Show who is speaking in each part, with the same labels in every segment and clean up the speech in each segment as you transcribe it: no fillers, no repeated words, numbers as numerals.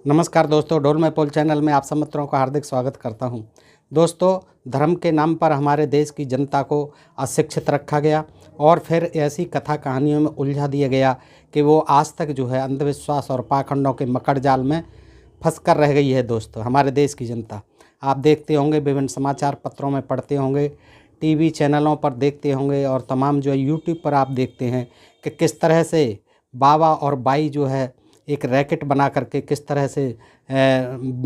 Speaker 1: नमस्कार दोस्तों, ढोल में पोल चैनल में आप सब मित्रों का हार्दिक स्वागत करता हूं। दोस्तों, धर्म के नाम पर हमारे देश की जनता को अशिक्षित रखा गया और फिर ऐसी कथा कहानियों में उलझा दिया गया कि वो आज तक जो है अंधविश्वास और पाखंडों के मकड़ जाल में फंस कर रह गई है। दोस्तों, हमारे देश की जनता, आप देखते होंगे, विभिन्न समाचार पत्रों में पढ़ते होंगे, टीवी चैनलों पर देखते होंगे और तमाम जो है यूट्यूब पर आप देखते हैं कि किस तरह से बाबा और बाई जो है एक रैकेट बना करके किस तरह से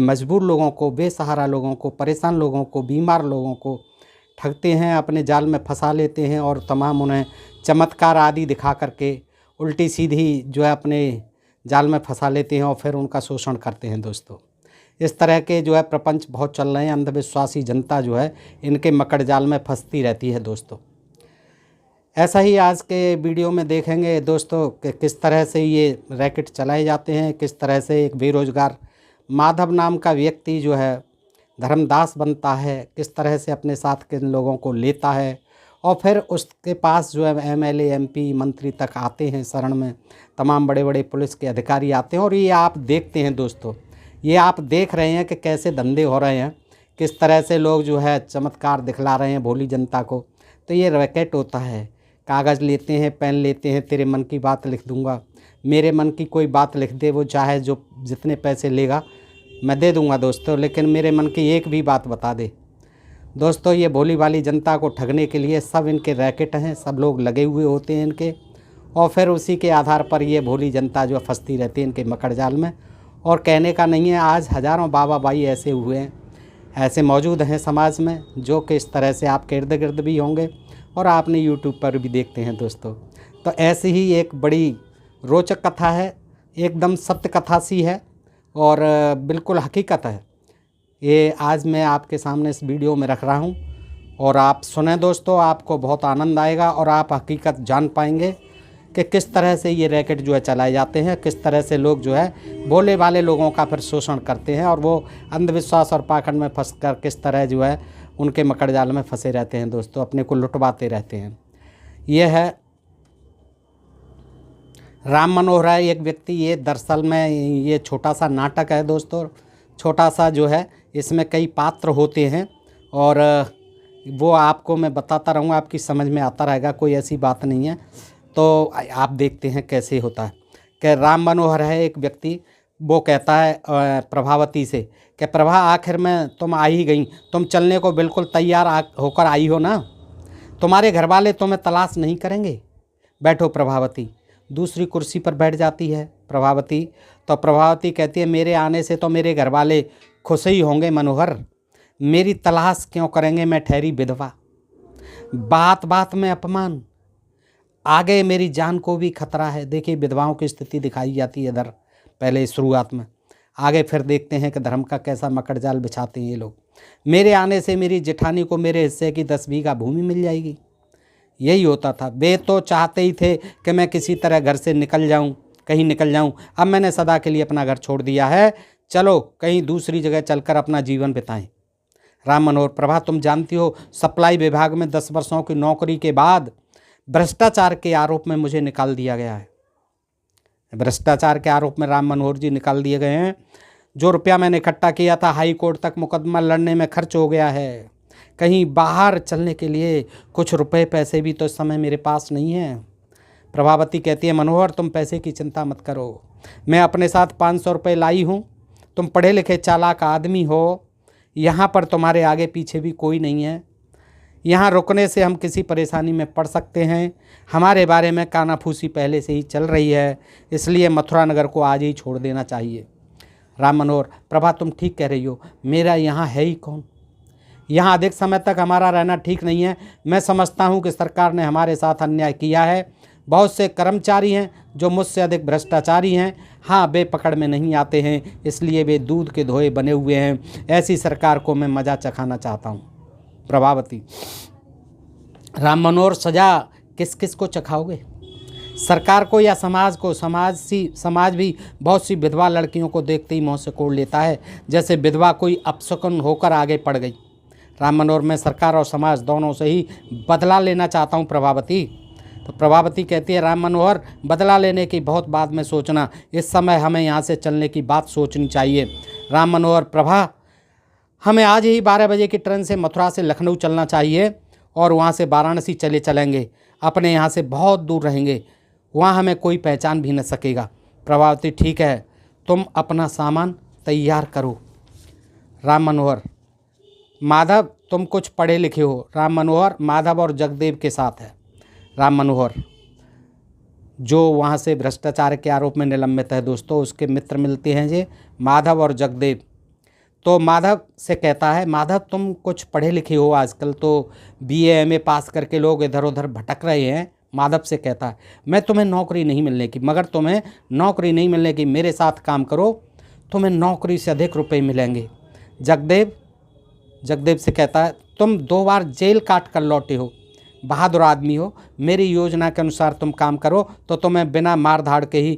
Speaker 1: मजबूर लोगों को, बेसहारा लोगों को, परेशान लोगों को, बीमार लोगों को ठगते हैं, अपने जाल में फंसा लेते हैं और तमाम उन्हें चमत्कार आदि दिखा करके उल्टी सीधी जो है अपने जाल में फंसा लेते हैं और फिर उनका शोषण करते हैं। दोस्तों, इस तरह के जो है प्रपंच बहुत चल रहे हैं। अंधविश्वासी जनता जो है इनके मकड़ जाल में फंसती रहती है। दोस्तों, ऐसा ही आज के वीडियो में देखेंगे दोस्तों कि किस तरह से ये रैकेट चलाए जाते हैं, किस तरह से एक बेरोजगार माधव नाम का व्यक्ति जो है धर्मदास बनता है, किस तरह से अपने साथ के लोगों को लेता है और फिर उसके पास जो है एमएलए, एमपी, मंत्री तक आते हैं शरण में, तमाम बड़े बड़े पुलिस के अधिकारी आते हैं और ये आप देखते हैं। दोस्तों, ये आप देख रहे हैं कि कैसे धंधे हो रहे हैं, किस तरह से लोग जो है चमत्कार दिखला रहे हैं भोली जनता को। तो ये रैकेट होता है। कागज़ लेते हैं, पेन लेते हैं, तेरे मन की बात लिख दूंगा, मेरे मन की कोई बात लिख दे, वो चाहे जो जितने पैसे लेगा मैं दे दूंगा दोस्तों, लेकिन मेरे मन की एक भी बात बता दे। दोस्तों, ये भोली भाली जनता को ठगने के लिए सब इनके रैकेट हैं, सब लोग लगे हुए होते हैं इनके, और फिर उसी के आधार पर ये भोली जनता जो फंसती रहती है इनके मकड़ जाल में। और कहने का नहीं है, आज हज़ारों बाबा बाई ऐसे हुए हैं, ऐसे मौजूद हैं समाज में, जो कि इस तरह से आपके इर्द गिर्द भी होंगे और आपने यूट्यूब पर भी देखते हैं। दोस्तों, तो ऐसी ही एक बड़ी रोचक कथा है, एकदम सत्य कथा सी है और बिल्कुल हकीकत है। ये आज मैं आपके सामने इस वीडियो में रख रहा हूँ और आप सुने दोस्तों, आपको बहुत आनंद आएगा और आप हकीकत जान पाएंगे कि किस तरह से ये रैकेट जो है चलाए जाते हैं, किस तरह से लोग जो है भोले वाले लोगों का फिर शोषण करते हैं और वो अंधविश्वास और पाखंड में फंस कर किस तरह जो है उनके मकड़ जाल में फंसे रहते हैं। दोस्तों, अपने को लुटवाते रहते हैं। ये है राम मनोहर राय, एक व्यक्ति। ये दरअसल में ये छोटा सा नाटक है दोस्तों, छोटा सा जो है, इसमें कई पात्र होते हैं और वो आपको मैं बताता रहूँगा, आपकी समझ में आता रहेगा, कोई ऐसी बात नहीं है। तो आप देखते हैं कैसे होता है कि राम मनोहर है एक व्यक्ति, वो कहता है प्रभावती से कि प्रभा, आखिर में तुम आ ही गई, तुम चलने को बिल्कुल तैयार होकर आई हो ना, तुम्हारे घर वाले तुम्हें तलाश नहीं करेंगे, बैठो। प्रभावती दूसरी कुर्सी पर बैठ जाती है प्रभावती। तो प्रभावती कहती है, मेरे आने से तो मेरे घर वाले खुश ही होंगे मनोहर, मेरी तलाश क्यों करेंगे, मैं ठहरी विधवा, बात बात में अपमान, आगे मेरी जान को भी खतरा है। देखिए, विधवाओं की स्थिति दिखाई जाती है इधर पहले शुरुआत में, आगे फिर देखते हैं कि धर्म का कैसा मकड़ जाल बिछाते हैं ये लोग। मेरे आने से मेरी जेठानी को मेरे हिस्से की 10 बीघा भूमि मिल जाएगी, यही होता था। वे तो चाहते ही थे कि मैं किसी तरह घर से निकल जाऊं, कहीं निकल जाऊं। अब मैंने सदा के लिए अपना घर छोड़ दिया है, चलो कहीं दूसरी जगह चलकर अपना जीवन बिताएं। राम मनोहर, प्रभा तुम जानती हो, सप्लाई विभाग में 10 वर्षों की नौकरी के बाद भ्रष्टाचार के आरोप में मुझे निकाल दिया गया है। भ्रष्टाचार के आरोप में राम मनोहर जी निकाल दिए गए हैं। जो रुपया मैंने इकट्ठा किया था, हाई कोर्ट तक मुकदमा लड़ने में खर्च हो गया है। कहीं बाहर चलने के लिए कुछ रुपए पैसे भी तो इस समय मेरे पास नहीं है। प्रभावती कहती है, मनोहर तुम पैसे की चिंता मत करो, मैं अपने साथ 500 रुपये लाई हूँ, तुम पढ़े लिखे चालाक आदमी हो, यहाँ पर तुम्हारे आगे पीछे भी कोई नहीं है, यहाँ रुकने से हम किसी परेशानी में पड़ सकते हैं, हमारे बारे में कानाफूसी पहले से ही चल रही है, इसलिए मथुरा नगर को आज ही छोड़ देना चाहिए। राम मनोहर, प्रभा तुम ठीक कह रही हो, मेरा यहाँ है ही कौन, यहाँ अधिक समय तक हमारा रहना ठीक नहीं है। मैं समझता हूँ कि सरकार ने हमारे साथ अन्याय किया है, बहुत से कर्मचारी हैं जो मुझसे अधिक भ्रष्टाचारी हैं। हाँ, वे पकड़ में नहीं आते हैं, इसलिए वे दूध के धोए बने हुए हैं। ऐसी सरकार को मैं मज़ा चखाना चाहता हूँ। प्रभावती, राम मनोहर, सजा किस किस को चखाओगे, सरकार को या समाज को? समाज भी बहुत सी विधवा लड़कियों को देखते ही मुँह से कोड़ लेता है, जैसे विधवा कोई अपशकुन होकर आगे पड़ गई। राम मनोहर, मैं सरकार और समाज दोनों से ही बदला लेना चाहता हूँ प्रभावती। तो प्रभावती कहती है, राम मनोहर, बदला लेने की बहुत बाद में सोचना, इस समय हमें यहाँ से चलने की बात सोचनी चाहिए। राम मनोहर, प्रभा, हमें आज ही 12 बजे की ट्रेन से मथुरा से लखनऊ चलना चाहिए और वहाँ से वाराणसी चलेंगे। अपने यहाँ से बहुत दूर रहेंगे, वहाँ हमें कोई पहचान भी न सकेगा। प्रभावती, ठीक है, तुम अपना सामान तैयार करो। राम मनोहर, माधव, तुम कुछ पढ़े लिखे हो। राम मनोहर, माधव और जगदेव के साथ है। राम मनोहर, जो वहाँ से भ्रष्टाचार के आरोप में निलंबित है दोस्तों, उसके मित्र मिलते हैं ये माधव और जगदेव। तो माधव से कहता है, माधव तुम कुछ पढ़े लिखे हो, आजकल तो BA MA पास करके लोग इधर उधर भटक रहे हैं। माधव से कहता है, मैं तुम्हें नौकरी नहीं मिलने की, मगर तुम्हें नौकरी नहीं मिलने की, मेरे साथ काम करो, तुम्हें नौकरी से अधिक रुपए मिलेंगे। जगदेव से कहता है, तुम 2 बार जेल काट कर लौटे हो, बहादुर आदमी हो, मेरी योजना के अनुसार तुम काम करो तो तुम्हें बिना मार धाड़ के ही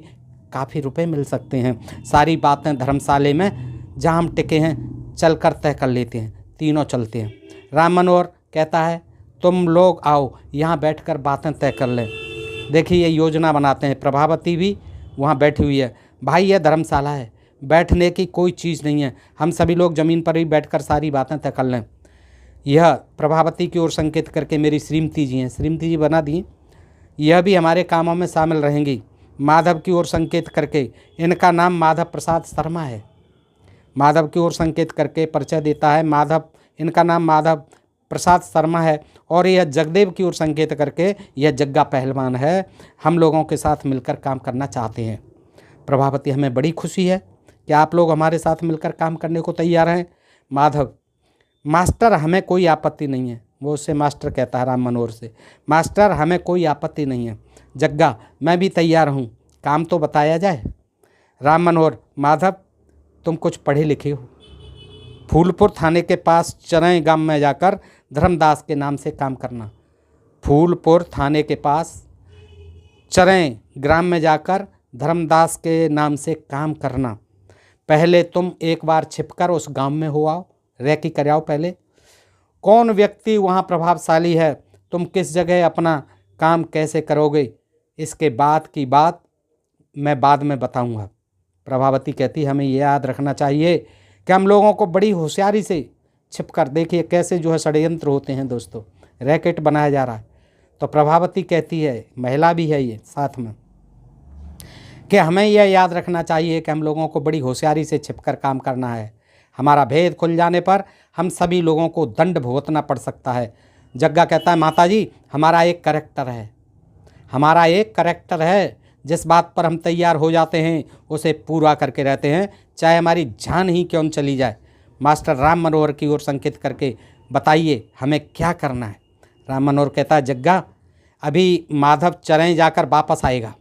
Speaker 1: काफ़ी रुपए मिल सकते हैं। सारी बातें धर्मशाला में जहाँ हम टिके हैं चल कर तय कर लेते हैं। तीनों चलते हैं। राम मनोहर कहता है, तुम लोग आओ यहाँ बैठकर बातें तय कर लें। देखिए ये योजना बनाते हैं। प्रभावती भी वहाँ बैठी हुई है। भाई यह धर्मशाला है, बैठने की कोई चीज़ नहीं है, हम सभी लोग ज़मीन पर ही बैठकर सारी बातें तय कर लें। यह प्रभावती की ओर संकेत करके मेरी श्रीमती जी हैं, श्रीमती जी बना दी, यह भी हमारे कामों में शामिल रहेंगी। माधव की ओर संकेत करके, इनका नाम माधव प्रसाद शर्मा है। माधव की ओर संकेत करके परिचय देता है, माधव, इनका नाम माधव प्रसाद शर्मा है। और यह जगदेव की ओर संकेत करके, यह जग्गा पहलवान है, हम लोगों के साथ मिलकर काम करना चाहते हैं। प्रभावती, हमें बड़ी खुशी है कि आप लोग हमारे साथ मिलकर काम करने को तैयार हैं। माधव, मास्टर हमें कोई आपत्ति नहीं है। वो उससे मास्टर कहता है राम मनोहर से, मास्टर हमें कोई आपत्ति नहीं है। जग्गा, मैं भी तैयार हूँ, काम तो बताया जाए। राम मनोहर, माधव तुम कुछ पढ़े लिखे हो, फूलपुर थाने के पास चरई गांव में जाकर धर्मदास के नाम से काम करना। फूलपुर थाने के पास चरई ग्राम में जाकर धर्मदास के नाम से काम करना। पहले तुम एक बार छिपकर उस गांव में हो आओ, रैकी कर आओ पहले, कौन व्यक्ति वहाँ प्रभावशाली है, तुम किस जगह अपना काम कैसे करोगे, इसके बाद की बात मैं बाद में बताऊंगा। प्रभावती कहती, हमें यह याद रखना चाहिए कि हम लोगों को बड़ी होशियारी से छिपकर, देखिए कैसे जो है षड्यंत्र होते हैं दोस्तों, रैकेट बनाया जा रहा है। तो प्रभावती कहती है, महिला भी है ये साथ में, कि हमें यह याद रखना चाहिए कि हम लोगों को बड़ी होशियारी से छिपकर काम करना है। हमारा भेद खुल जाने पर हम सभी लोगों को दंड भुगतना पड़ सकता है। जग्गा कहता है, माताजी हमारा एक करैक्टर है, जिस बात पर हम तैयार हो जाते हैं उसे पूरा करके रहते हैं, चाहे हमारी जान ही क्यों चली जाए। मास्टर राम मनोहर की ओर संकेत करके, बताइए हमें क्या करना है। राम मनोहर कहता है, जग्गा अभी माधव चरई जाकर वापस आएगा,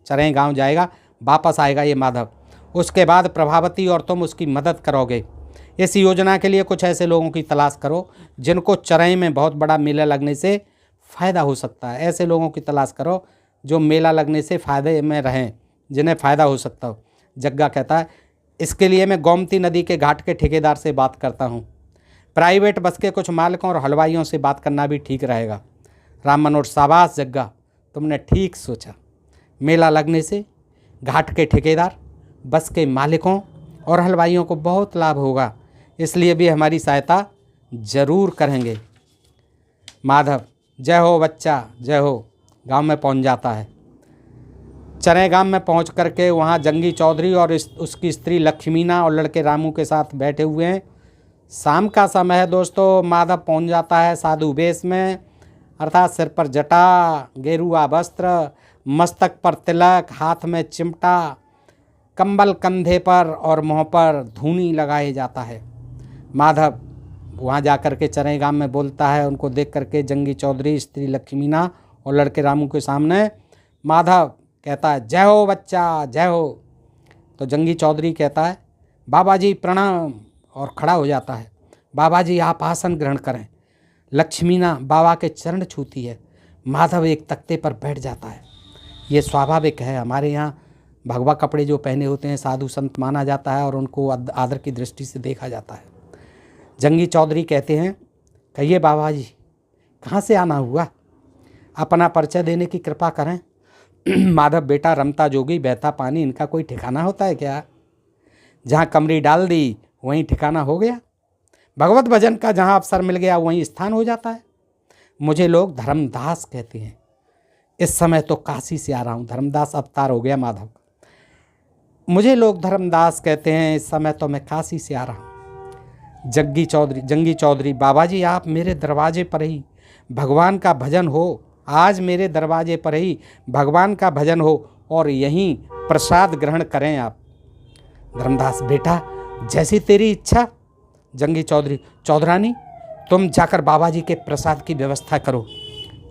Speaker 1: चरई गांव जाएगा, वापस आएगा ये माधव, उसके बाद प्रभावती और तुम उसकी मदद करोगे। इस योजना के लिए कुछ ऐसे लोगों की तलाश करो जिनको चरई में बहुत बड़ा मेला लगने से फ़ायदा हो सकता है। ऐसे लोगों की तलाश करो जो मेला लगने से फ़ायदे में रहें, जिन्हें फ़ायदा हो सकता हो। जग्गा कहता है, इसके लिए मैं गोमती नदी के घाट के ठेकेदार से बात करता हूँ, प्राइवेट बस के कुछ मालिकों और हलवाइयों से बात करना भी ठीक रहेगा। राम मनोहर, शाबाश जग्गा, तुमने ठीक सोचा, मेला लगने से घाट के ठेकेदार, बस के मालिकों और हलवाइयों को बहुत लाभ होगा, इसलिए भी हमारी सहायता ज़रूर करेंगे। माधव, जय हो बच्चा, जय हो। गांव में पहुंच जाता है। चरई गांव में पहुंच करके वहां जंगी चौधरी और उसकी स्त्री लक्ष्मीना और लड़के रामू के साथ बैठे हुए हैं। शाम का समय है दोस्तों। माधव पहुंच जाता है साधु वेश में, अर्थात सिर पर जटा, गेरुआ वस्त्र, मस्तक पर तिलक, हाथ में चिमटा, कंबल कंधे पर और मुँह पर धूनी लगाए जाता है। माधव वहाँ जाकर के चरई गांव में बोलता है, उनको देख करके जंगी चौधरी, स्त्री लक्ष्मीना और लड़के रामू के सामने माधव कहता है, जय हो बच्चा, जय हो। तो जंगी चौधरी कहता है, बाबा जी प्रणाम, और खड़ा हो जाता है। बाबा जी आप आसन ग्रहण करें। लक्ष्मीना बाबा के चरण छूती है। माधव एक तख्ते पर बैठ जाता है। ये स्वाभाविक है, हमारे यहाँ भगवा कपड़े जो पहने होते हैं साधु संत माना जाता है और उनको आदर की दृष्टि से देखा जाता है। जंगी चौधरी कहते हैं, कहिए बाबा जी कहाँ से आना हुआ। अपना परिचय देने की कृपा करें। माधव बेटा, रमता जोगी बहता पानी, इनका कोई ठिकाना होता है क्या? जहाँ कमरी डाल दी वहीं ठिकाना हो गया। भगवत भजन का जहाँ अवसर मिल गया वहीं स्थान हो जाता है। मुझे लोग धर्मदास कहते हैं। इस समय तो काशी से आ रहा हूँ, धर्मदास अवतार हो गया माधव। मुझे लोग धर्मदास कहते हैं, इस समय तो मैं काशी से आ रहा हूँ। जंगी चौधरी, बाबा जी आप मेरे दरवाजे पर ही भगवान का भजन हो, आज मेरे दरवाजे पर ही भगवान का भजन हो और यहीं प्रसाद ग्रहण करें आप। धर्मदास, बेटा जैसी तेरी इच्छा। जंगी चौधरी, चौधरानी तुम जाकर बाबा जी के प्रसाद की व्यवस्था करो।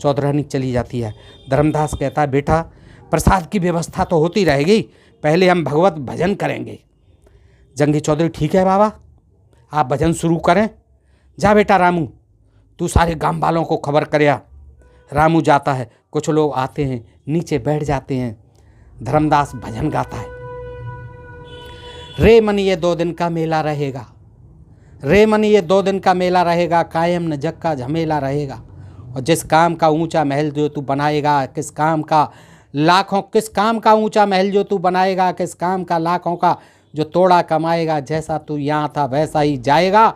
Speaker 1: चौधरानी चली जाती है। धर्मदास कहता है, बेटा प्रसाद की व्यवस्था तो होती रहेगी, पहले हम भगवत भजन करेंगे। जंगी चौधरी, ठीक है बाबा, आप भजन शुरू करें। जा बेटा रामू, तू सारे गांव वालों को खबर करया। रामू जाता है, कुछ लोग आते हैं, नीचे बैठ जाते हैं। धर्मदास भजन गाता है। रे मन ये 2 दिन का मेला रहेगा, रे मन ये 2 दिन का मेला रहेगा, कायम न जग का झमेला रहेगा। और जिस काम का ऊंचा महल जो तू बनाएगा, किस काम का ऊंचा महल जो तू बनाएगा, किस काम का लाखों का जो तोड़ा कमाएगा, जैसा तू यहाँ था वैसा ही जाएगा।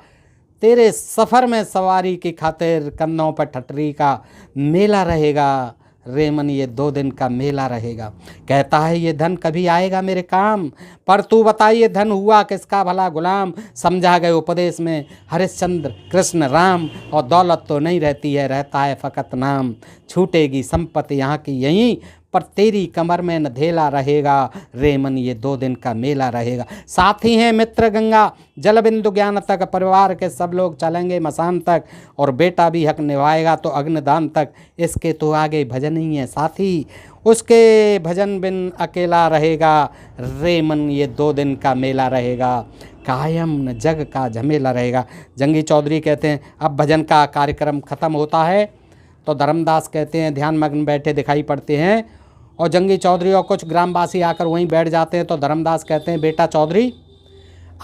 Speaker 1: तेरे सफ़र में सवारी की खातिर कंधों पर ठटरी का मेला रहेगा। रेमन ये 2 दिन का मेला रहेगा। कहता है ये धन कभी आएगा मेरे काम, पर तू बता ये धन हुआ किसका भला गुलाम। समझा गए उपदेश में हरिश्चंद्र कृष्ण राम, और दौलत तो नहीं रहती है, रहता है फ़कत नाम। छूटेगी संपत्ति यहाँ की यहीं, पर तेरी कमर में न धेला रहेगा। रेमन ये 2 दिन का मेला रहेगा। साथी हैं मित्र गंगा, जल बिंदु ज्ञान तक, परिवार के सब लोग चलेंगे मसान तक, और बेटा भी हक निभाएगा तो अग्निदान तक। इसके तो आगे भजन ही है साथी, उसके भजन बिन अकेला रहेगा। रेमन ये 2 दिन का मेला रहेगा, कायम न जग का झमेला रहेगा। जंगी चौधरी कहते हैं अब भजन का कार्यक्रम ख़त्म होता है, तो धर्मदास कहते हैं ध्यान मग्न बैठे दिखाई पड़ते हैं, और जंगी चौधरी और कुछ ग्रामवासी आकर वहीं बैठ जाते हैं। तो धर्मदास कहते हैं, बेटा चौधरी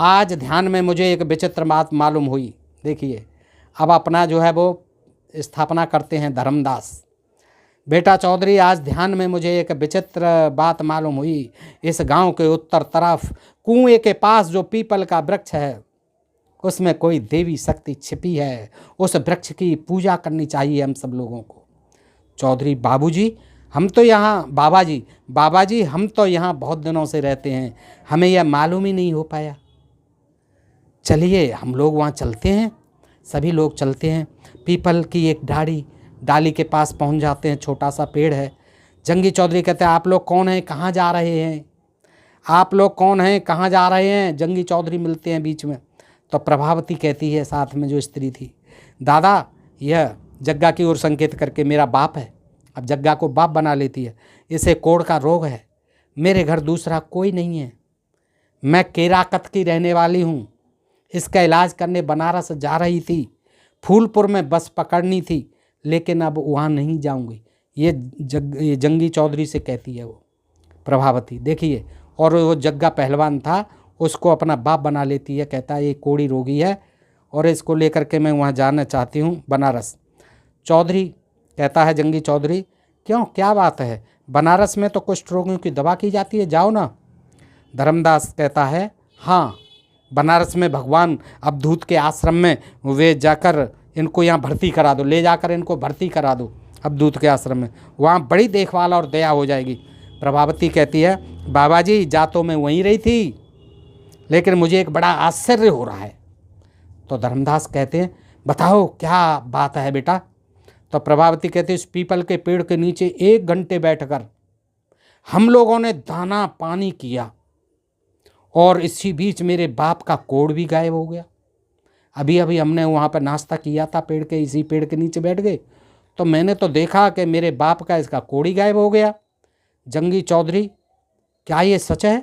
Speaker 1: आज ध्यान में मुझे एक विचित्र बात मालूम हुई। देखिए अब अपना जो है वो स्थापना करते हैं धर्मदास। बेटा चौधरी आज ध्यान में मुझे एक विचित्र बात मालूम हुई। इस गांव के उत्तर तरफ कुएं के पास जो पीपल का वृक्ष है, उसमें कोई देवी शक्ति छिपी है। उस वृक्ष की पूजा करनी चाहिए हम सब लोगों को। चौधरी, बाबूजी हम तो यहाँ बाबा जी हम तो यहाँ बहुत दिनों से रहते हैं, हमें यह मालूम ही नहीं हो पाया। चलिए हम लोग वहाँ चलते हैं। सभी लोग चलते हैं। पीपल की एक डाली के पास पहुँच जाते हैं। छोटा सा पेड़ है। जंगी चौधरी कहते हैं, आप लोग कौन हैं, कहाँ जा रहे हैं? आप लोग कौन हैं, कहाँ जा रहे हैं? जंगी चौधरी मिलते हैं बीच में। तो प्रभावती कहती है, साथ में जो स्त्री थी, दादा यह जग्गा की ओर संकेत करके, मेरा बाप है। अब जग्गा को बाप बना लेती है। इसे कोढ़ का रोग है, मेरे घर दूसरा कोई नहीं है, मैं केराकत की रहने वाली हूँ। इसका इलाज करने बनारस जा रही थी, फूलपुर में बस पकड़नी थी, लेकिन अब वहाँ नहीं जाऊँगी। ये जंगी चौधरी से कहती है वो प्रभावती। देखिए, और वो जग्गा पहलवान था, उसको अपना बाप बना लेती है। कहता है ये कोढ़ी रोगी है और इसको लेकर के मैं वहाँ जाना चाहती हूँ बनारस। चौधरी कहता है, जंगी चौधरी क्यों, क्या बात है? बनारस में तो कुष्ठ रोगियों की दवा की जाती है, जाओ ना। धर्मदास कहता है, हाँ बनारस में भगवान अवधूत के आश्रम में वे जाकर इनको यहाँ भर्ती करा दो, ले जाकर इनको भर्ती करा दो अवधूत के आश्रम में, वहाँ बड़ी देखभाल और दया हो जाएगी। प्रभावती कहती है, बाबा जी जा तो मैं वहीं रही थी, लेकिन मुझे एक बड़ा आश्चर्य हो रहा है। तो धर्मदास कहते हैं, बताओ क्या बात है बेटा? तो प्रभावती कहती है, इस पीपल के पेड़ के नीचे 1 घंटे बैठकर हम लोगों ने दाना पानी किया, और इसी बीच मेरे बाप का कोढ़ भी गायब हो गया। अभी अभी हमने वहाँ पर नाश्ता किया था, इसी पेड़ के नीचे बैठ गए, तो मैंने तो देखा कि मेरे बाप का इसका कोढ़ ही गायब हो गया। जंगी चौधरी, क्या ये सच है?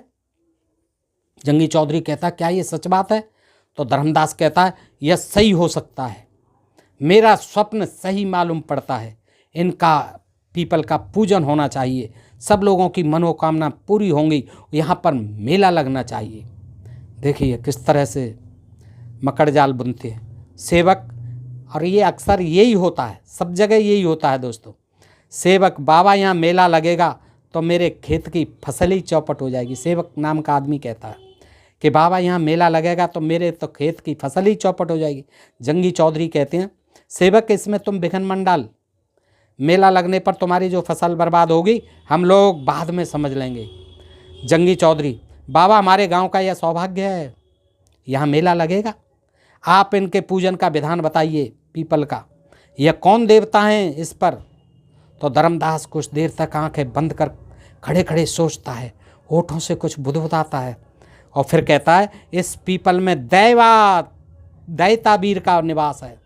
Speaker 1: जंगी चौधरी कहता, क्या ये सच बात है? तो धर्मदास कहता है, यह सही हो सकता है, मेरा स्वप्न सही मालूम पड़ता है। इनका पीपल का पूजन होना चाहिए, सब लोगों की मनोकामना पूरी होंगी, यहाँ पर मेला लगना चाहिए। देखिए किस तरह से मकड़ जाल बुनते हैं सेवक, और ये अक्सर यही होता है, सब जगह यही होता है दोस्तों। सेवक, बाबा यहाँ मेला लगेगा तो मेरे खेत की फसल ही चौपट हो जाएगी। सेवक नाम का आदमी कहता है कि बाबा यहाँ मेला लगेगा तो मेरे तो खेत की फसल ही चौपट हो जाएगी। जंगी चौधरी कहते हैं, सेवक इसमें तुम विघन मत डाल, मेला लगने पर तुम्हारी जो फसल बर्बाद होगी हम लोग बाद में समझ लेंगे। जंगी चौधरी, बाबा हमारे गांव का यह सौभाग्य है, यहाँ मेला लगेगा, आप इनके पूजन का विधान बताइए। पीपल का, यह कौन देवता हैं इस पर? तो धर्मदास कुछ देर तक आंखें बंद कर खड़े खड़े सोचता है, होठों से कुछ बुदबुदाता है और फिर कहता है, इस पीपल में दैतावीर का निवास है।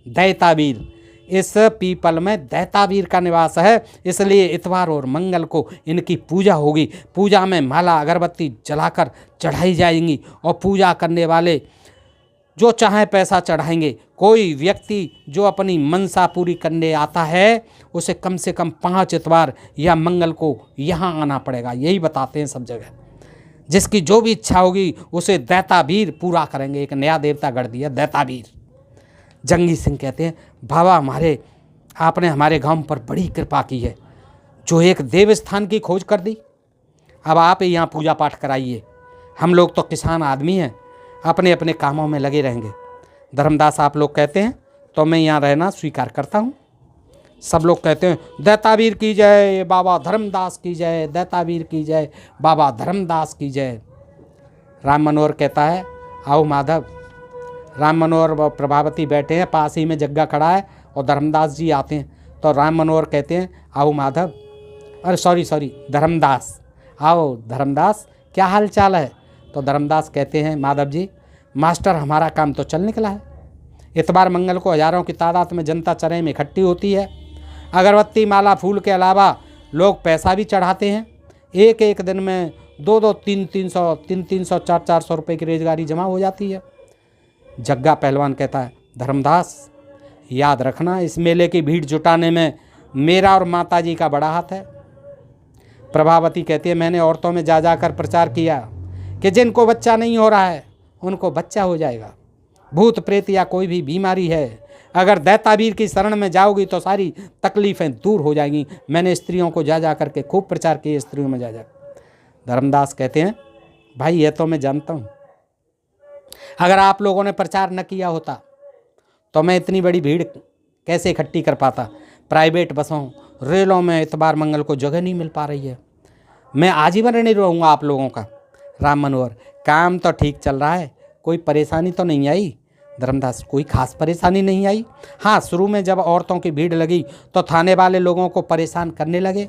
Speaker 1: दैतावीर, इस पीपल में दैतावीर का निवास है, इसलिए इतवार और मंगल को इनकी पूजा होगी। पूजा में माला अगरबत्ती जलाकर चढ़ाई जाएंगी और पूजा करने वाले जो चाहे पैसा चढ़ाएंगे। कोई व्यक्ति जो अपनी मनसा पूरी करने आता है उसे कम से कम 5 इतवार या मंगल को यहाँ आना पड़ेगा। यही बताते हैं सब जगह, जिसकी जो भी इच्छा होगी उसे दैतावीर पूरा करेंगे। एक नया देवता गढ़ दिया, दैतावीर। जंगी सिंह कहते हैं, बाबा आपने हमारे गांव पर बड़ी कृपा की है, जो एक देव स्थान की खोज कर दी। अब आप यहाँ पूजा पाठ कराइए, हम लोग तो किसान आदमी हैं, अपने अपने कामों में लगे रहेंगे। धर्मदास, आप लोग कहते हैं तो मैं यहाँ रहना स्वीकार करता हूँ। सब लोग कहते हैं, दैतावीर की जय, बाबा धर्मदास की जय, दैतावीर की जय, बाबा धर्मदास की जय। राम मनोहर कहता है, आओ माधव। राम मनोहर व प्रभावती बैठे हैं, पास ही में जग्गा खड़ा है और धर्मदास जी आते हैं। तो राम मनोहर कहते हैं, आओ माधव, अरे सॉरी धर्मदास, आओ धर्मदास, क्या हाल चाल है? तो धर्मदास कहते हैं, माधव जी मास्टर हमारा काम तो चल निकला है। इतवार मंगल को हजारों की तादाद में जनता चरई में इकट्ठी होती है। अगरबत्ती माला फूल के अलावा लोग पैसा भी चढ़ाते हैं। एक एक दिन में 200 300 400 रुपये की रोजगारी जमा हो जाती है। जग्गा पहलवान कहता है, धर्मदास याद रखना, इस मेले की भीड़ जुटाने में मेरा और माता जी का बड़ा हाथ है। प्रभावती कहती है, मैंने औरतों में जा कर प्रचार किया कि जिनको बच्चा नहीं हो रहा है उनको बच्चा हो जाएगा। भूत प्रेत या कोई भी बीमारी है, अगर दैतावीर की शरण में जाओगी तो सारी तकलीफ़ें दूर हो जाएंगी। मैंने स्त्रियों को जा करके खूब प्रचार किए, स्त्रियों में जा। धर्मदास कहते हैं, भाई ये तो मैं जानता हूँ, अगर आप लोगों ने प्रचार न किया होता तो मैं इतनी बड़ी भीड़ कैसे इकट्ठी कर पाता। प्राइवेट बसों रेलों में इतवार मंगल को जगह नहीं मिल पा रही है, मैं आजीवन नहीं रहूँगा आप लोगों का। राम मनोहर, काम तो ठीक चल रहा है, कोई परेशानी तो नहीं आई? धर्मदास, कोई खास परेशानी नहीं आई। हाँ, शुरू में जब औरतों की भीड़ लगी तो थाने वाले लोगों को परेशान करने लगे।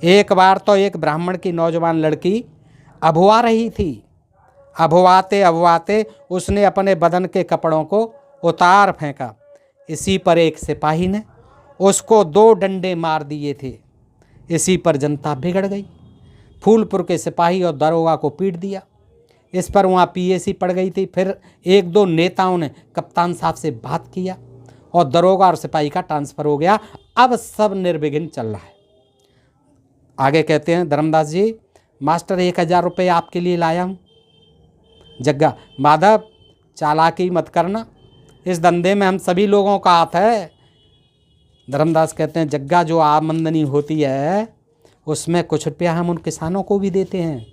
Speaker 1: एक बार तो एक ब्राह्मण की नौजवान लड़की अभुआ रही थी। अभुआते उसने अपने बदन के कपड़ों को उतार फेंका। इसी पर एक सिपाही ने उसको 2 डंडे मार दिए थे। इसी पर जनता बिगड़ गई। फूलपुर के सिपाही और दरोगा को पीट दिया। इस पर वहाँ पीएसी पड़ गई थी। फिर 1-2 नेताओं ने कप्तान साहब से बात किया और दरोगा और सिपाही का ट्रांसफ़र हो गया। अब सब निर्विघ्न चल रहा है। आगे कहते हैं, धर्मदास जी मास्टर 1000 रुपये आपके लिए लाया हूँ। जग्गा, माधव चालाकी मत करना, इस धंधे में हम सभी लोगों का हाथ है। धर्मदास कहते हैं, जग्गा जो आमदनी होती है उसमें कुछ रुपया हम उन किसानों को भी देते हैं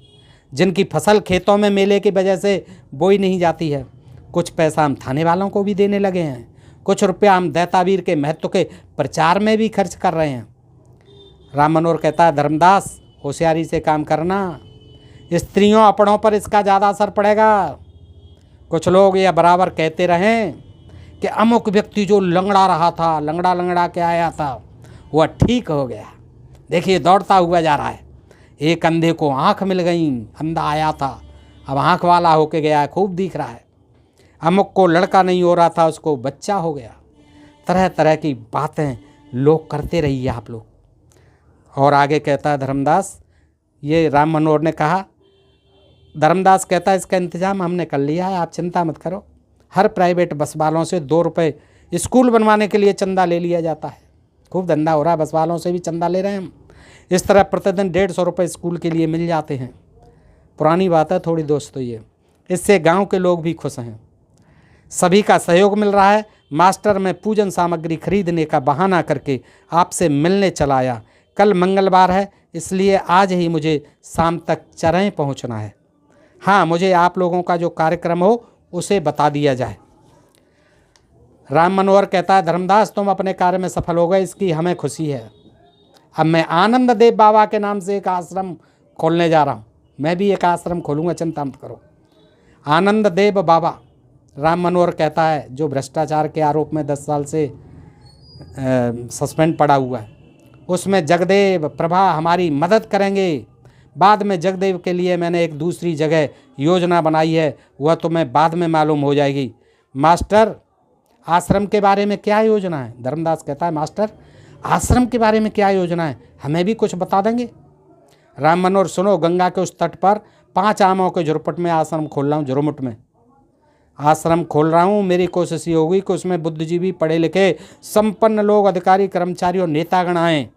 Speaker 1: जिनकी फसल खेतों में मेले की वजह से बोई नहीं जाती है। कुछ पैसा हम थाने वालों को भी देने लगे हैं। कुछ रुपया हम दैतावीर के महत्व के प्रचार में भी खर्च कर रहे हैं। राम मनोहर कहता है, धर्मदास होशियारी से काम करना, स्त्रियों अपनों पर इसका ज़्यादा असर पड़ेगा। कुछ लोग यह बराबर कहते रहें कि अमुक व्यक्ति जो लंगड़ा रहा था, लंगड़ा के आया था, वह ठीक हो गया, देखिए दौड़ता हुआ जा रहा है। एक अंधे को आँख मिल गई, अंधा आया था अब आँख वाला होके गया है, खूब दिख रहा है। अमुक को लड़का नहीं हो रहा था, उसको बच्चा हो गया। तरह तरह की बातें लोग करते रहिए आप लोग। और आगे कहता है धर्मदास, ये राम मनोहर ने कहा। धर्मदास कहता है, इसका इंतज़ाम हमने कर लिया है, आप चिंता मत करो। हर प्राइवेट बस वालों से 2 रुपये स्कूल बनवाने के लिए चंदा ले लिया जाता है। खूब धंधा हो रहा है, बस वालों से भी चंदा ले रहे हैं हम। इस तरह प्रतिदिन 150 रुपये स्कूल के लिए मिल जाते हैं। पुरानी बात है थोड़ी दोस्तों, ये इससे गांव के लोग भी खुश हैं। सभी का सहयोग मिल रहा है। मास्टर मैं पूजन सामग्री खरीदने का बहाना करके आपसे मिलने चला आया। कल मंगलवार है, इसलिए आज ही मुझे शाम तक चरें पहुंचना है। हाँ, मुझे आप लोगों का जो कार्यक्रम हो उसे बता दिया जाए। राम मनोहर कहता है, धर्मदास तुम अपने कार्य में सफल हो गए, इसकी हमें खुशी है। अब मैं आनंद देव बाबा के नाम से एक आश्रम खोलने जा रहा हूँ। मैं भी एक आश्रम खोलूँगा, चिंता मत करो। आनंद देव बाबा, राम मनोहर कहता है, जो भ्रष्टाचार के आरोप में 10 साल से सस्पेंड पड़ा हुआ है, उसमें जगदेव प्रभा हमारी मदद करेंगे। बाद में जगदेव के लिए मैंने एक दूसरी जगह योजना बनाई है, वह तुम्हें बाद में मालूम हो जाएगी। मास्टर, आश्रम के बारे में क्या योजना है? धर्मदास कहता है, मास्टर आश्रम के बारे में क्या योजना है, हमें भी कुछ बता देंगे? राम मनोहर, सुनो, गंगा के उस तट पर 5 आमों के झुरमुट में आश्रम खोल रहा हूँ। झुरमुट में आश्रम खोल रहा हूँ। मेरी कोशिश ये होगी कि उसमें बुद्धिजीवी, पढ़े लिखे, संपन्न लोग, अधिकारी, कर्मचारी और नेतागण आएँ।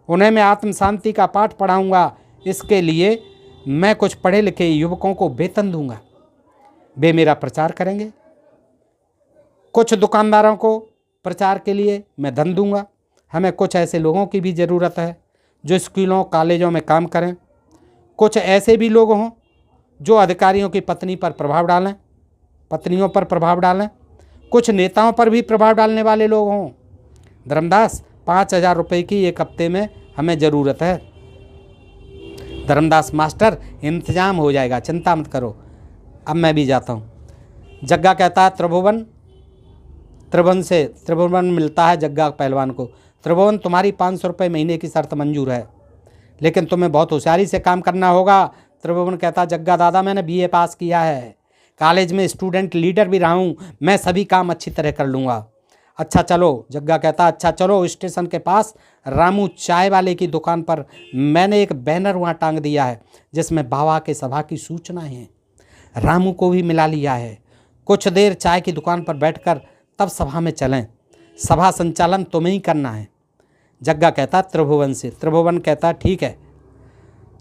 Speaker 1: उन्हें मैं आत्म शांति का पाठ पढ़ाऊँगा। इसके लिए मैं कुछ पढ़े लिखे युवकों को वेतन दूंगा, वे मेरा प्रचार करेंगे। कुछ दुकानदारों को प्रचार के लिए मैं धन दूंगा। हमें कुछ ऐसे लोगों की भी ज़रूरत है जो स्कूलों, कॉलेजों में काम करें। कुछ ऐसे भी लोग हों जो अधिकारियों की पत्नियों पर प्रभाव डालें। कुछ नेताओं पर भी प्रभाव डालने वाले लोग हों। धर्मदास, 5,000 रुपये की एक हफ्ते में हमें ज़रूरत है। धर्मदास, मास्टर इंतजाम हो जाएगा, चिंता मत करो। अब मैं भी जाता हूँ। जग्गा कहता है, त्रिभुवन मिलता है जग्गा पहलवान को। त्रिभुवन, तुम्हारी 500 रुपये महीने की शर्त मंजूर है, लेकिन तुम्हें बहुत होशियारी से काम करना होगा। त्रिभुवन कहता है, जग्गा दादा मैंने BA पास किया है, कॉलेज में स्टूडेंट लीडर भी रहा हूँ, मैं सभी काम अच्छी तरह कर लूँगा। अच्छा चलो, जग्गा कहता, अच्छा चलो। स्टेशन के पास रामू चाय वाले की दुकान पर मैंने एक बैनर वहाँ टांग दिया है जिसमें बाबा के सभा की सूचनाएं हैं। रामू को भी मिला लिया है। कुछ देर चाय की दुकान पर बैठकर तब सभा में चलें। सभा संचालन तुम्हें ही करना है। जग्गा कहता त्रिभुवन से। त्रिभुवन कहता ठीक है।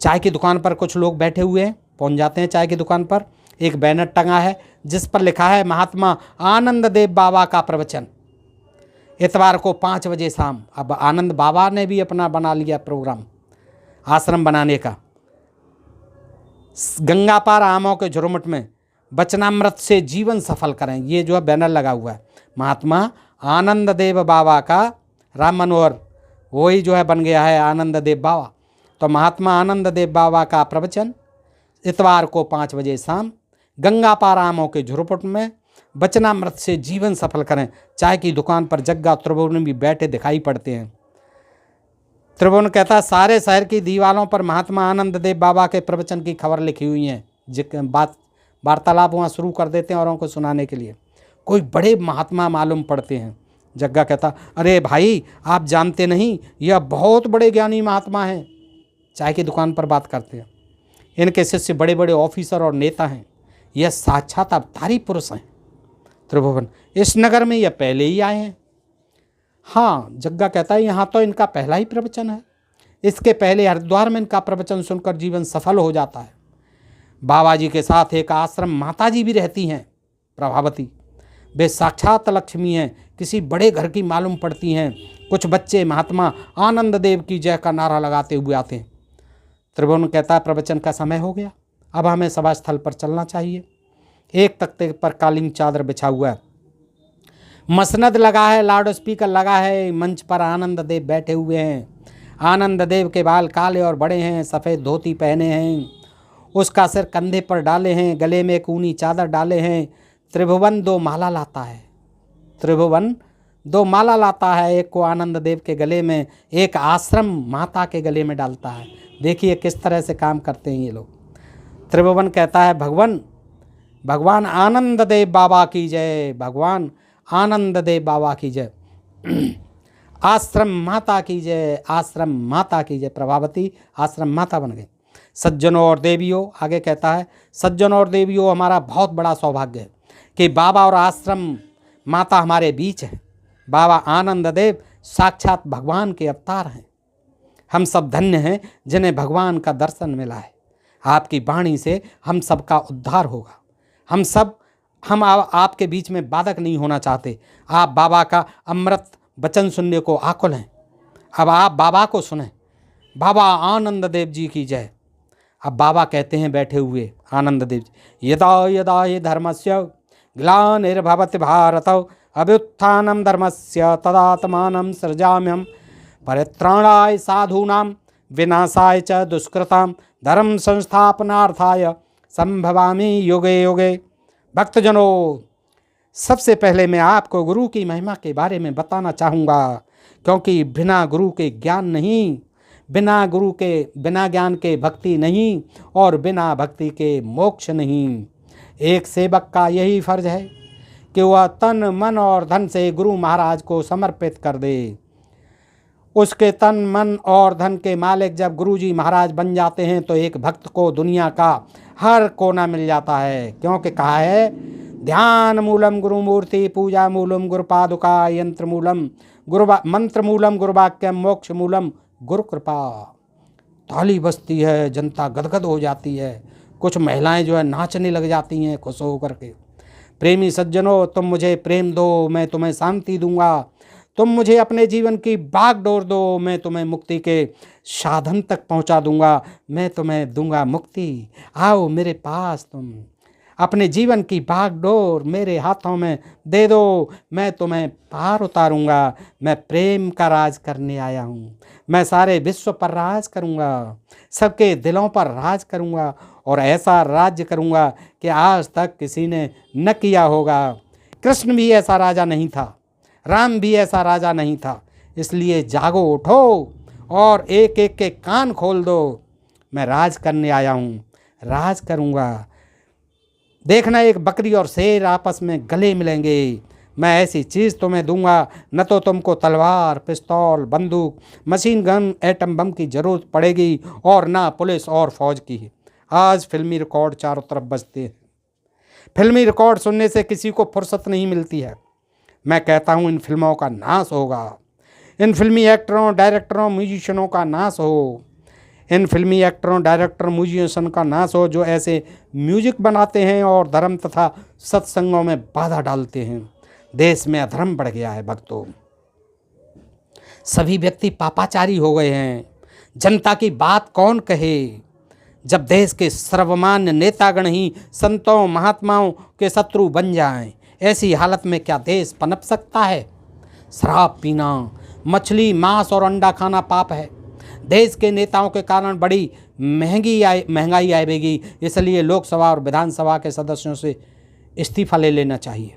Speaker 1: चाय की दुकान पर कुछ लोग बैठे हुए हैं, पहुँच जाते हैं चाय की दुकान पर। एक बैनर टंगा है जिस पर लिखा है, महात्मा आनंद देव बाबा का प्रवचन, इतवार को 5 बजे शाम। अब आनंद बाबा ने भी अपना बना लिया प्रोग्राम आश्रम बनाने का। गंगा पार आमों के झुरमुट में वचनामृत से जीवन सफल करें, ये जो है बैनर लगा हुआ है। महात्मा आनंद देव बाबा का, राम मनोहर वही जो है बन गया है आनंद देव बाबा। तो महात्मा आनंद देव बाबा का प्रवचन इतवार को 5 बजे शाम गंगा पार आमों के झुरमुट में वचनामृत से जीवन सफल करें। चाय की दुकान पर जग्गा त्रिभुवन भी बैठे दिखाई पड़ते हैं। त्रिभुवन कहता, सारे शहर की दीवारों पर महात्मा आनंद देव बाबा के प्रवचन की खबर लिखी हुई है। वार्तालाप वहाँ शुरू कर देते हैं औरों को सुनाने के लिए। कोई बड़े महात्मा मालूम पड़ते हैं। जग्गा कहता, अरे भाई आप जानते नहीं, यह बहुत बड़े ज्ञानी महात्मा हैं। चाय की दुकान पर बात करते हैं। इनके शिष्य बड़े बड़े ऑफिसर और नेता हैं। यह साक्षात अवतारी पुरुष हैं। त्रिभुवन, इस नगर में यह पहले ही आए हैं? हाँ। जग्गा कहता है, यहाँ तो इनका पहला ही प्रवचन है। इसके पहले हरिद्वार में इनका प्रवचन सुनकर जीवन सफल हो जाता है। बाबा जी के साथ एक आश्रम माता जी भी रहती हैं, प्रभावती। वे साक्षात लक्ष्मी हैं, किसी बड़े घर की मालूम पड़ती हैं। कुछ बच्चे महात्मा आनंद देव की जय का नारा लगाते हुए आते हैं। त्रिभुवन कहता है, प्रवचन का समय हो गया, अब हमें सभा स्थल पर चलना चाहिए। एक तख्ते पर कालीन चादर बिछा हुआ है, मसनद लगा है, लाउड स्पीकर लगा है। मंच पर आनंद देव बैठे हुए हैं। आनंद देव के बाल काले और बड़े हैं, सफ़ेद धोती पहने हैं, उसका सिर कंधे पर डाले हैं, गले में एक ऊनी चादर डाले हैं। त्रिभुवन 2 माला लाता है। त्रिभुवन 2 माला लाता है, एक को आनंद देव के गले में, एक आश्रम माता के गले में डालता है। देखिए किस तरह से काम करते हैं ये लोग। त्रिभुवन कहता है, भगवान आनंद देव बाबा की जय, भगवान आनंद देव बाबा की जय, आश्रम माता की जय, आश्रम माता की जय। प्रभावती आश्रम माता बन गई। सज्जनों और देवियों, आगे कहता है, सज्जनों और देवियों, हमारा बहुत बड़ा सौभाग्य है कि बाबा और आश्रम माता हमारे बीच है। बाबा आनंद देव साक्षात भगवान के अवतार हैं। हम सब धन्य हैं जिन्हें भगवान का दर्शन मिला है। आपकी वाणी से हम सबका उद्धार होगा। हम सब हम आपके बीच में बाधक नहीं होना चाहते। आप बाबा का अमृत वचन सुनने को आकुल हैं। अब आप बाबा को सुने। बाबा आनंद देव जी की जय। अब बाबा कहते हैं बैठे हुए आनंद देव जी, यदा यदा हि धर्मस्य ग्लानिर्भवति भारत अभ्युत्थानं धर्मस्य तदात्मानं सृजाम्यहं परित्राणाय साधूनां विनाशाय च दुष्कृतां धर्म संस्थापनार्थाय संभवामि युगे युगे। भक्तजनों, सबसे पहले मैं आपको गुरु की महिमा के बारे में बताना चाहूँगा, क्योंकि बिना गुरु के ज्ञान नहीं, बिना ज्ञान के भक्ति नहीं, और बिना भक्ति के मोक्ष नहीं। एक सेवक का यही फर्ज है कि वह तन मन और धन से गुरु महाराज को समर्पित कर दे। उसके तन मन और धन के मालिक जब गुरु जी महाराज बन जाते हैं तो एक भक्त को दुनिया का हर कोना मिल जाता है, क्योंकि कहा है ध्यान मूलम गुरु मूर्ति पूजा मूलम गुरु पादुका यंत्र मूलम मंत्र मूलम गुरुवाक्यम मोक्ष मूलम गुरु कृपा। ताली बजती है, जनता गदगद हो जाती है, कुछ महिलाएं जो है नाचने लग जाती हैं खुश होकर के। प्रेमी सज्जनों, तुम मुझे प्रेम दो, मैं तुम्हें शांति दूंगा। तुम मुझे अपने जीवन की बागडोर दो, मैं तुम्हें मुक्ति के साधन तक पहुंचा दूंगा, मैं तुम्हें दूंगा मुक्ति। आओ मेरे पास, तुम अपने जीवन की बागडोर मेरे हाथों में दे दो, मैं तुम्हें पार उतारूंगा। मैं प्रेम का राज करने आया हूँ। मैं सारे विश्व पर राज करूंगा, सबके दिलों पर राज करूंगा, और ऐसा राज्य करूंगा कि आज तक किसी ने न किया होगा। कृष्ण भी ऐसा राजा नहीं था, राम भी ऐसा राजा नहीं था। इसलिए जागो, उठो और एक एक के कान खोल दो। मैं राज करने आया हूँ, राज करूँगा। देखना, एक बकरी और शेर आपस में गले मिलेंगे। मैं ऐसी चीज़ तुम्हें दूंगा, न तो तुमको तलवार, पिस्तौल, बंदूक, मशीन गन, एटम बम की ज़रूरत पड़ेगी, और ना पुलिस और फौज की। आज फिल्मी रिकॉर्ड चारों तरफ बजते हैं। फिल्मी रिकॉर्ड सुनने से किसी को फुर्सत नहीं मिलती है। मैं कहता हूँ इन फिल्मों का नाश होगा। इन फिल्मी एक्टरों, डायरेक्टरों, म्यूजिशियनों का नाश हो। इन फिल्मी एक्टरों, डायरेक्टर, म्यूजिशियन का नाश हो जो ऐसे म्यूजिक बनाते हैं और धर्म तथा सत्संगों में बाधा डालते हैं। देश में अधर्म बढ़ गया है भक्तों। सभी व्यक्ति पापाचारी हो गए हैं। जनता की बात कौन कहे, जब देश के सर्वमान्य नेतागण ही संतों महात्माओं के शत्रु बन जाएं। ऐसी हालत में क्या देश पनप सकता है? शराब पीना, मछली, मांस और अंडा खाना पाप है। देश के नेताओं के कारण बड़ी महंगाई आएगी। इसलिए लोकसभा और विधानसभा के सदस्यों से इस्तीफा ले लेना चाहिए।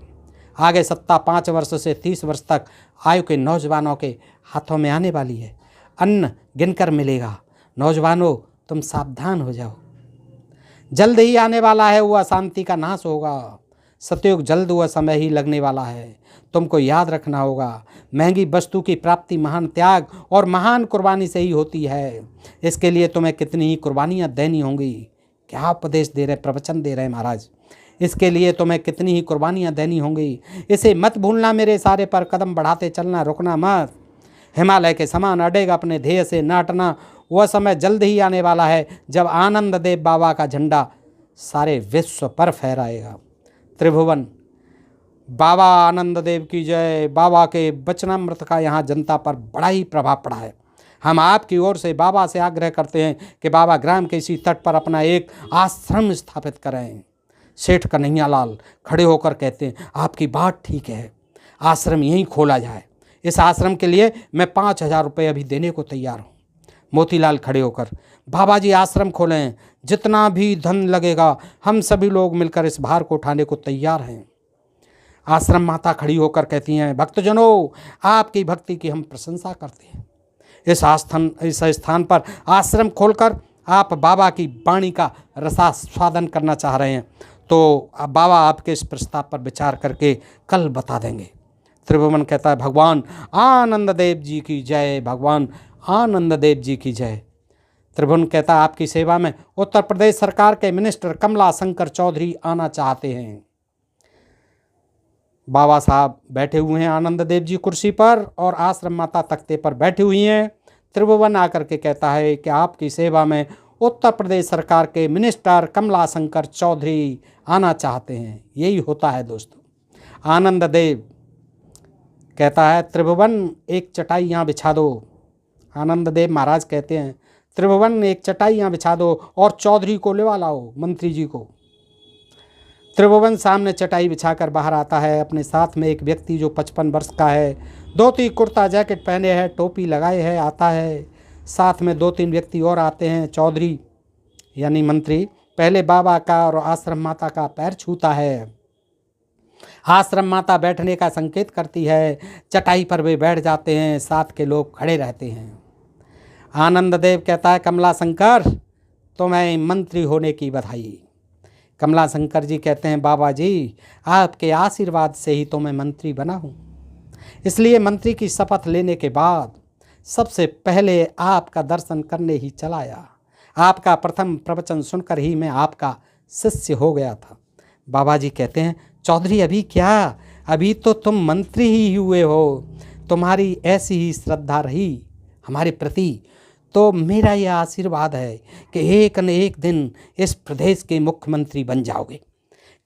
Speaker 1: आगे सत्ता 5 वर्ष से 30 वर्ष तक आयु के नौजवानों के हाथों में आने वाली है। अन्न गिनकर मिलेगा। नौजवानों, तुम सावधान हो जाओ। जल्द ही आने वाला है, वह अशांति का नाश होगा। सतयुग जल्द वह समय ही लगने वाला है। तुमको याद रखना होगा, महंगी वस्तु की प्राप्ति महान त्याग और महान कुर्बानी से ही होती है। इसके लिए तुम्हें कितनी ही कुर्बानियाँ देनी होंगी। क्या उपदेश दे रहे, प्रवचन दे रहे महाराज। इसके लिए तुम्हें कितनी ही कुर्बानियाँ देनी होंगी। इसे मत भूलना, मेरे सारे पर कदम बढ़ाते चलना, रुकना मत। हिमालय के समान अड़ेगा अपने ध्येय से न हटना। वह समय जल्द ही आने वाला है जब आनंद देव बाबा का झंडा सारे विश्व पर फहराएगा। त्रिभुवन बाबा आनंद देव की जय। बाबा के वचनामृत का यहाँ जनता पर बड़ा ही प्रभाव पड़ा है। हम आपकी ओर से बाबा से आग्रह करते हैं कि बाबा ग्राम के इसी तट पर अपना एक आश्रम स्थापित करें। सेठ कन्हैया लाल खड़े होकर कहते हैं, आपकी बात ठीक है, आश्रम यहीं खोला जाए। इस आश्रम के लिए मैं 5,000 रुपये अभी देने को तैयार हूँ। मोतीलाल खड़े होकर, बाबा जी आश्रम खोलें, जितना भी धन लगेगा हम सभी लोग मिलकर इस भार को उठाने को तैयार हैं। आश्रम माता खड़ी होकर कहती हैं, भक्तजनों, आपकी भक्ति की हम प्रशंसा करते हैं। इस स्थान पर आश्रम खोलकर आप बाबा की वाणी का रसास्वादन करना चाह रहे हैं तो बाबा आपके इस प्रस्ताव पर विचार करके कल बता देंगे। त्रिभुवन कहता है, भगवान आनंद देव जी की जय, भगवान आनंद देव जी की जय। त्रिभुवन कहता है, आपकी सेवा में उत्तर प्रदेश सरकार के मिनिस्टर कमला शंकर चौधरी आना चाहते हैं। बाबा साहब बैठे हुए हैं आनंद देव जी कुर्सी पर और आश्रम माता तख्ते पर बैठी हुई हैं। त्रिभुवन आकर के कहता है कि आपकी सेवा में उत्तर प्रदेश सरकार के मिनिस्टर कमला शंकर चौधरी आना चाहते हैं। यही होता है दोस्तों। आनंद देव कहता है त्रिभुवन एक चटाई यहाँ बिछा दो। आनंद देव महाराज कहते हैं त्रिभुवन एक चटाई यहाँ बिछा दो और चौधरी को लेवा लाओ, मंत्री जी को। त्रिभुवन सामने चटाई बिछाकर बाहर आता है। अपने साथ में एक व्यक्ति जो 55 वर्ष का है, धोती कुर्ता जैकेट पहने है, टोपी लगाए है, आता है। साथ में 2-3 व्यक्ति और आते हैं। चौधरी यानी मंत्री पहले बाबा का और आश्रम माता का पैर छूता है। आश्रम माता बैठने का संकेत करती है। चटाई पर वे बैठ जाते हैं, साथ के लोग खड़े रहते हैं। आनंद देव कहता है कमला शंकर तुम्हें मंत्री होने की बधाई। कमला शंकर जी कहते हैं बाबा जी आपके आशीर्वाद से ही तो मैं मंत्री बना हूँ। इसलिए मंत्री की शपथ लेने के बाद सबसे पहले आपका दर्शन करने ही चला आया। आपका प्रथम प्रवचन सुनकर ही मैं आपका शिष्य हो गया था। बाबा जी कहते हैं चौधरी अभी क्या, अभी तो तुम मंत्री ही हुए हो। तुम्हारी ऐसी ही श्रद्धा रही हमारे प्रति तो मेरा यह आशीर्वाद है कि एक न एक दिन इस प्रदेश के मुख्यमंत्री बन जाओगे।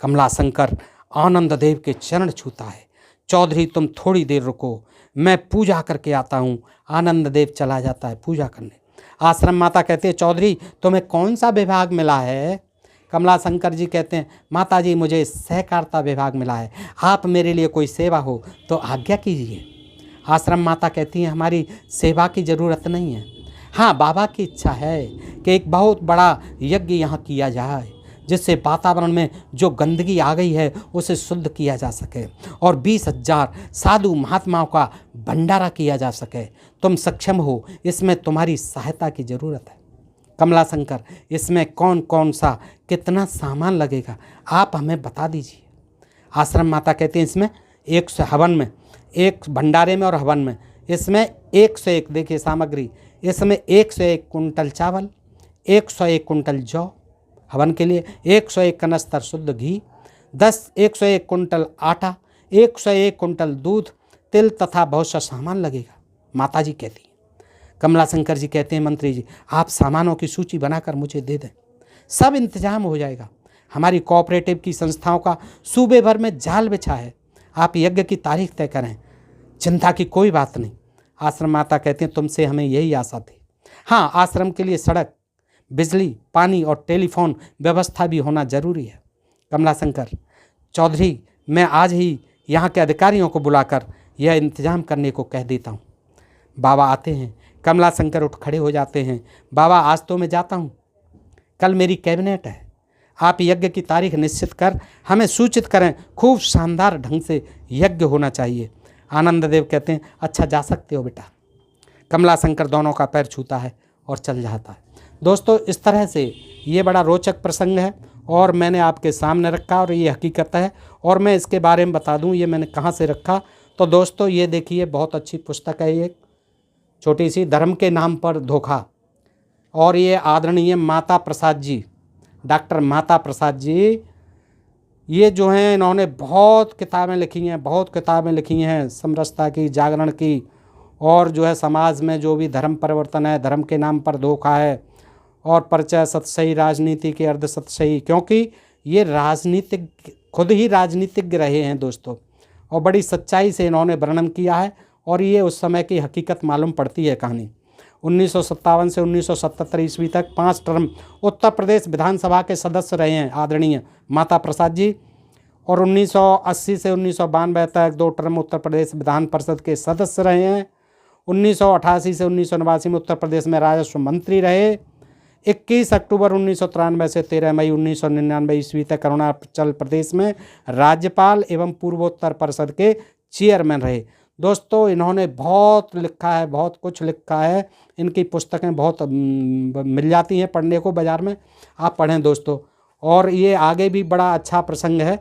Speaker 1: कमला शंकर आनंद देव के चरण छूता है। चौधरी तुम थोड़ी देर रुको, मैं पूजा करके आता हूँ। आनंद देव चला जाता है पूजा करने। आश्रम माता कहते हैं चौधरी तुम्हें कौन सा विभाग मिला है? कमला शंकर जी कहते हैं माता जी मुझे सहकारिता विभाग मिला है, आप मेरे लिए कोई सेवा हो तो आज्ञा कीजिए। आश्रम माता कहती हैं हमारी सेवा की ज़रूरत नहीं है। हाँ, बाबा की इच्छा है कि एक बहुत बड़ा यज्ञ यहाँ किया जाए जिससे वातावरण में जो गंदगी आ गई है उसे शुद्ध किया जा सके और 20,000 साधु महात्माओं का भंडारा किया जा सके। तुम सक्षम हो, इसमें तुम्हारी सहायता की ज़रूरत है। कमला शंकर इसमें कौन कौन सा कितना सामान लगेगा आप हमें बता दीजिए। आश्रम माता कहते हैं इसमें 100 हवन में, एक भंडारे में और हवन में इसमें 101 देखिए सामग्री, इसमें 101 कुंटल चावल, 101 कुंटल जौ हवन के लिए, 101 कनस्तर शुद्ध घी, 101 कुंटल आटा, 101 कुंटल दूध, तिल तथा बहुत सा सामान लगेगा। माता जी कहती हैं। कमला शंकर जी कहते हैं मंत्री जी आप सामानों की सूची बनाकर मुझे दे दें, सब इंतजाम हो जाएगा। हमारी कोऑपरेटिव की संस्थाओं का सूबे भर में जाल बिछा है, आप यज्ञ की तारीख तय करें, चिंता की कोई बात नहीं। आश्रम माता कहते हैं तुमसे हमें यही आशा थी। हाँ, आश्रम के लिए सड़क, बिजली, पानी और टेलीफोन व्यवस्था भी होना जरूरी है। कमला शंकर चौधरी मैं आज ही यहाँ के अधिकारियों को बुलाकर यह इंतजाम करने को कह देता हूँ। बाबा आते हैं। कमला शंकर उठ खड़े हो जाते हैं। बाबा आज तो मैं जाता हूँ, कल मेरी कैबिनेट है, आप यज्ञ की तारीख निश्चित कर हमें सूचित करें, खूब शानदार ढंग से यज्ञ होना चाहिए। आनंद देव कहते हैं अच्छा जा सकते हो बेटा। कमला शंकर दोनों का पैर छूता है और चल जाता है। दोस्तों इस तरह से ये बड़ा रोचक प्रसंग है और मैंने आपके सामने रखा और ये हकीकत है। और मैं इसके बारे में बता दूं ये मैंने कहाँ से रखा। तो दोस्तों ये देखिए बहुत अच्छी पुस्तक है, ये छोटी सी धर्म के नाम पर धोखा, और ये आदरणीय माता प्रसाद जी, डॉक्टर माता प्रसाद जी, ये जो हैं इन्होंने बहुत किताबें लिखी हैं समरसता की, जागरण की, और जो है समाज में जो भी धर्म परिवर्तन है, धर्म के नाम पर धोखा है, और परिचय सतसही राजनीति के अर्ध सतसही, क्योंकि ये राजनीतिक खुद ही राजनीतिज्ञ रहे हैं दोस्तों, और बड़ी सच्चाई से इन्होंने वर्णन किया है और ये उस समय की हकीकत मालूम पड़ती है कहानी। 1957 से 1977 ईस्वी तक 5 टर्म उत्तर प्रदेश विधानसभा के सदस्य रहे हैं आदरणीय माता प्रसाद जी, और 1980 से 1992 तक 2 टर्म उत्तर प्रदेश विधान परिषद के सदस्य रहे हैं। 1988 से 1989 में उत्तर प्रदेश में राजस्व मंत्री रहे। 21 अक्टूबर 1993 से 13 मई 1999 ईस्वी तक अरुणाचल प्रदेश में राज्यपाल एवं पूर्वोत्तर परिषद के चेयरमैन रहे। दोस्तों इन्होंने बहुत लिखा है, बहुत कुछ लिखा है। इनकी पुस्तकें बहुत मिल जाती हैं पढ़ने को बाज़ार में, आप पढ़ें दोस्तों। और ये आगे भी बड़ा अच्छा प्रसंग है,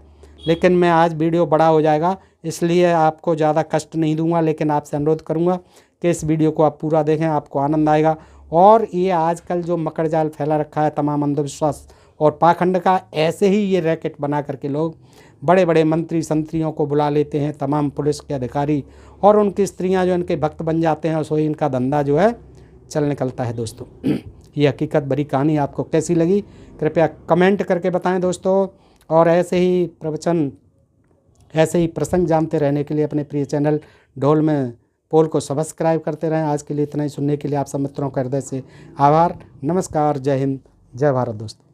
Speaker 1: लेकिन मैं आज वीडियो बड़ा हो जाएगा इसलिए आपको ज़्यादा कष्ट नहीं दूंगा, लेकिन आपसे अनुरोध करूंगा कि इस वीडियो को आप पूरा देखें, आपको आनंद आएगा। और ये आजकल जो मकर जाल फैला रखा है तमाम अंधविश्वास और पाखंड का, ऐसे ही ये रैकेट बना करके लोग बड़े बड़े मंत्री संतरियों को बुला लेते हैं, तमाम पुलिस के अधिकारी, और उनकी स्त्रियां जो इनके भक्त बन जाते हैं, और सो इनका धंधा जो है चल निकलता है दोस्तों। ये हकीकत भरी कहानी आपको कैसी लगी कृपया कमेंट करके बताएं दोस्तों। और ऐसे ही प्रवचन, ऐसे ही प्रसंग जानते रहने के लिए अपने प्रिय चैनल ढोल में पोल को सब्सक्राइब करते रहें। आज के लिए इतना ही। सुनने के लिए आप सब मित्रों का हृदय से आभार। नमस्कार, जय हिंद, जय भारत दोस्तों।